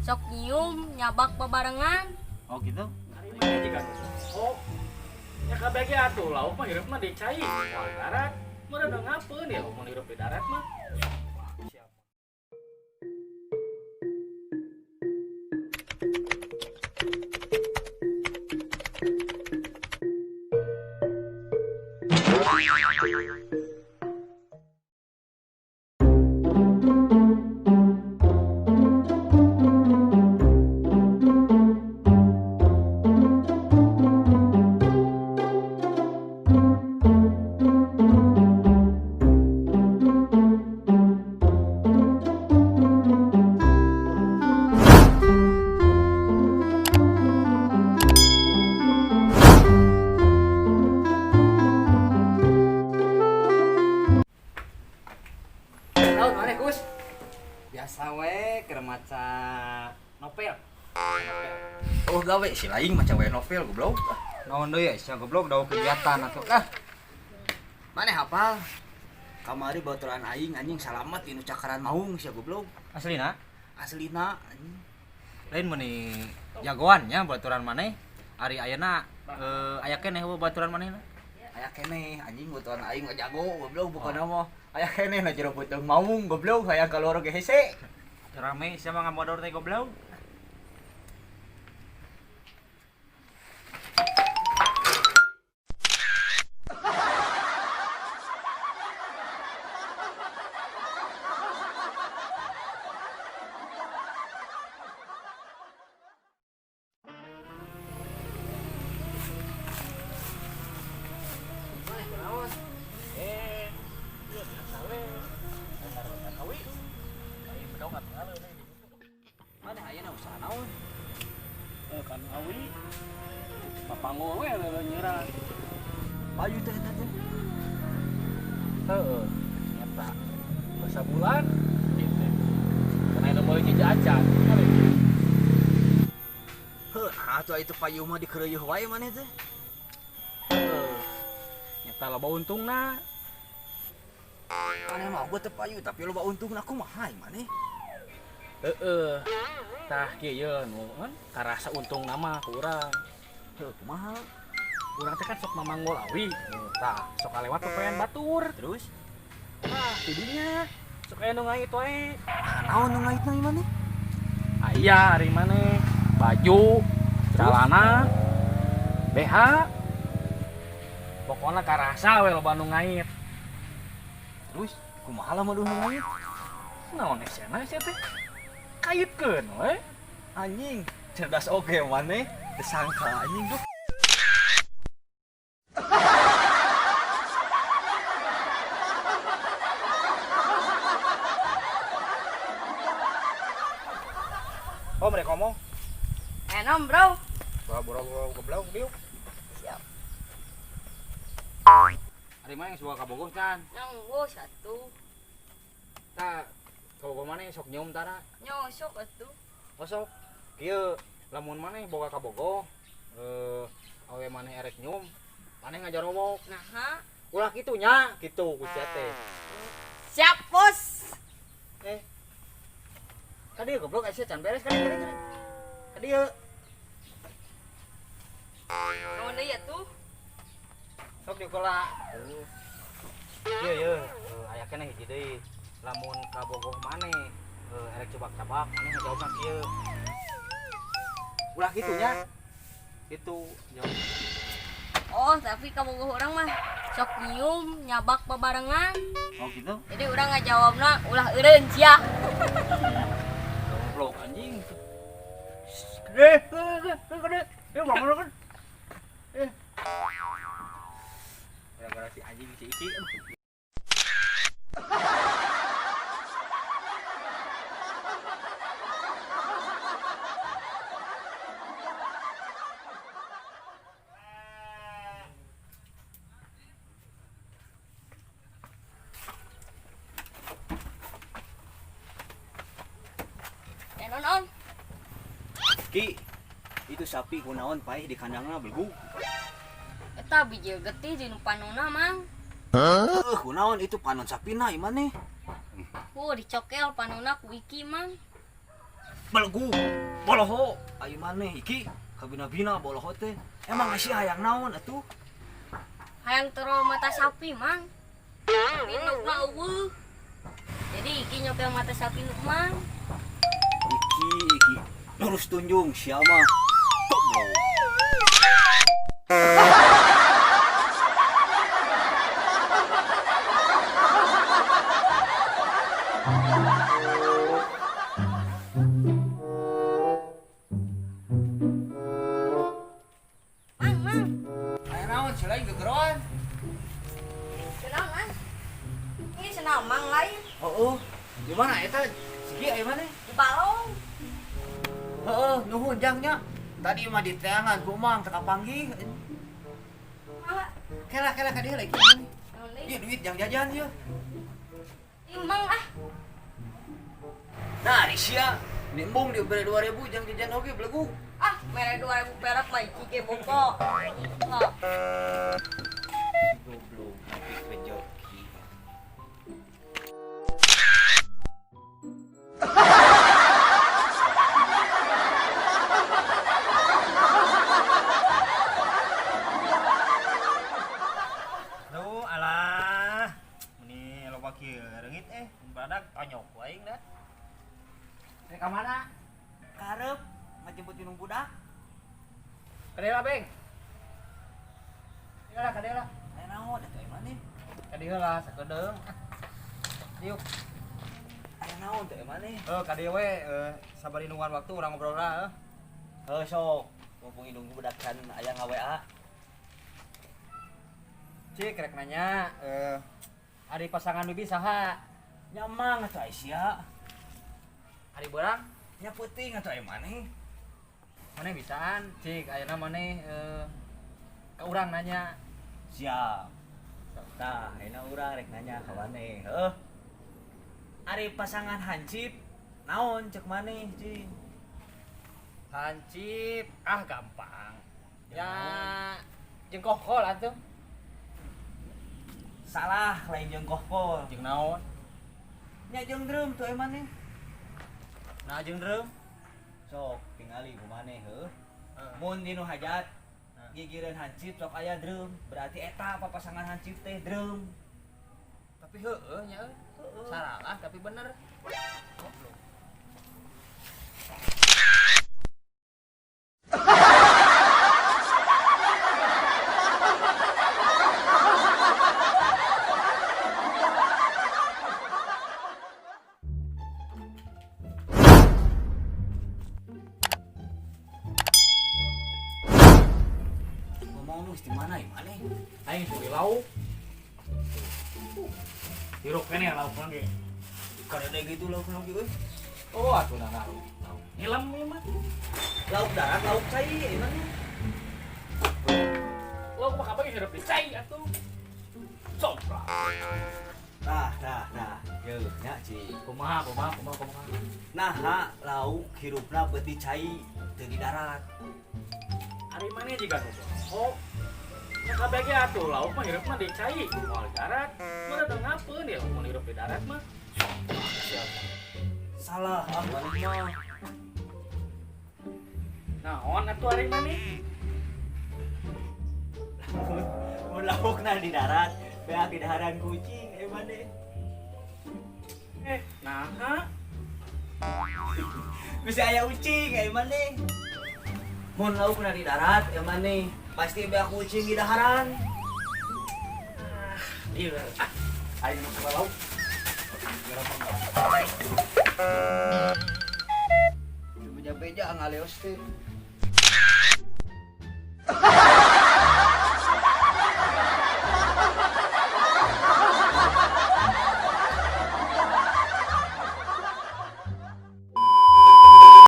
sok nyium nyabak bebarengan. Oh gitu. Ini juga. Oh, ya kabeh ge atuh lauk mah hirup mah dicai. Wah, darat. Meureun da ngapeun ya mun hirup di darat mah. Naon maneh Gus? Biasa we keur maca novel. Oh gawe si laing maca we novel goblok. Naon deui sia goblok daw kegiatan atuh. Maneh hafal? Kamari baturan aing anjing salamet dinu cakaran maung sia goblok. Aslina? Aslina anjing. Lain meuni jagoan nya baturan maneh. Ari ayeuna aya keneh baturan manehna. Aya keneh anjing baturan aing mah jago goblok bukan mah. Aya keneh na jero puteung maung goblok hayang kaluar ge hese. Rame sia mah ngamodor teh goblok. Maneh ayeuna usaha naon? Kan awi. Papango we nyerah. Payu teh eta teh. Heeh. Nyata. Basa bulan gitu. Karena itu boleh jajan. Heuh, atuh itu payu mah dikeureuh wae maneh teh. Heeh. Nyata loba untungna. Maneh mah teu payu tapi loba untungna kumaha maneh? Heeh. Tah kieu nu kan karasa untung nama ku urang. Heuh, kumaha? Urang teh kan sok mamanggol awi. Tah, sok kalewat pepean batur. Terus Tah, tidinya sok aya nu ngait wae. naon nu ngaitna ieu maneh? Aya ari maneh baju, celana, BH. Pokona karasa we loba nu ngait. Terus kumaha lamun nu ngait? Naon esena sia teh? Kaitkeun we. Anjing, cerdas oge maneh. Teu sangka anjing tuh. Oh mereka ngomong. Enom bro. Boro-boro goblok diuk. Siap. Ari mah yang suka kabogoh can. Nyonggo satu. Tah kabogoh maneh sok nyium tara. Nyosok atuh. Osok kieu lamun maneh boga kabogoh awe maneh erek nyium maneh ngajarobok. Naha? Ulah kitu nya, kitu ku sia teh. Siap bos. Kadieu goblok aya can beres kadieu. Kadieu Naon deui atuh? sok dikeula. Ieu aya keneh hiji deui. Lamun kabogoh maneh erek cebak-cabak maneh ngajawabna kieu. Ulah kitu nya. Itu jawab. Oh, tapi kabogoh urang mah sok nyium nyabak bebarengan. Oh gitu. Jadi urang ngajawabna ulah eureun cia. Goblok anjing. Gede. Ya bangun kan. Gara-gara si anjing si Iki. Non. Ki, itu sapi kunaon paeh di kandangna belgu. Eta biji getih di nu panonna mang. Kunaon itu panon sapina iman nih. Dicokel panonna ku Iki mang. Belgu, boloho, ayo maneh iki kabina-bina boloho teh. Emang masih hayang naon atuh? Hayang tero mata sapi, Mang. Tapi nukna eueuh. Jadi iki nyopel mata sapi nuk Mang. Iki nurus tunjung siapa? Goblok. Mang. Aya naon selain gegeron? Senang, Mang. Ini senang Mang lain. Oh, di mana eta? Sigi aya maneh? Di balong. Heeh, nuhun jangnya. Tadi mah di teangan ku mang teka panggih. Ah, Kela ka dieu lagi. naon deui? Ieu duit jang jajan ieu. Timbang ah. Nah, di sia nimbung di bere 2000 jang jajan oge belegu. Ah, mere 2000 perak mah iki ge boko. Nah, Goblok, tapi rezeki. Aduh, alah. Ini loba kieu reungit badak tonyok wae dah. Rek ka mana? Karep ngajemput junung budak. Kadela beng. Kadela. Aya naon eta ieu maneh? Kadieu lah sakedeung. Yuk. Aya naon teh maneh? Kadieu we sabari nungguan waktu urang ngobrol lah. Sok. Mumpung indung budak kan aya nga-WA. Cik rek nanya ari pasangan bibi saha? Nyamang atuh aya sia. Ari beurang? Nya peuting atuh aya maneh. Maneh bisaan? Cik ayeuna maneh ka urang nanya. Siap. Tah, ayeuna urang rek nanya ka maneh. Heuh. Ari pasangan hansip naon cek maneh, Cing? Hancip, gampang. Ya jengkokol atuh. Salah lain jeung kohkol. Jeung naon? Nya jeung drum tuh aya maneh. Nah jeung drum. Sok tingali ku maneh heuh. Mun dinu hajat gigireun hansip sok aya drum, berarti eta papasangan hansip teh drum. Tapi heueuh nya euy. Salah tapi bener. Goblok. Ngomong nu di mana ieu maneh? Aing suri lauk. Hirup kene lauk lagi. Kada ada gitu lauk nu euy. Oh atuh nah lauk. Ngilam ieu mah. Lauk darat, lauk cai ieu maneh. Lauk mah kabeh hirup di cai atuh. Sopra. Tah. Yeuh nya Cing. Kumaha. Nah, lauk hirupna beuti cai teu di darat. Ari maneh jiga nu bohong. Nya kabeh ge atuh lauk mah hirup mah di cai. Moal darat, mah rada ngapeun ya mun hirup di darat mah. Salah maneh mah. Naon atuh ari maneh? Mun laukna di darat, beak di daharan kucing aya maneh. Nah, Bisa aya ucing aya maneh. Mun laukna di darat aya maneh, pasti beak kucing di daharan. iya. Aing mah ka lauk. Beja-beja ngaleos teh.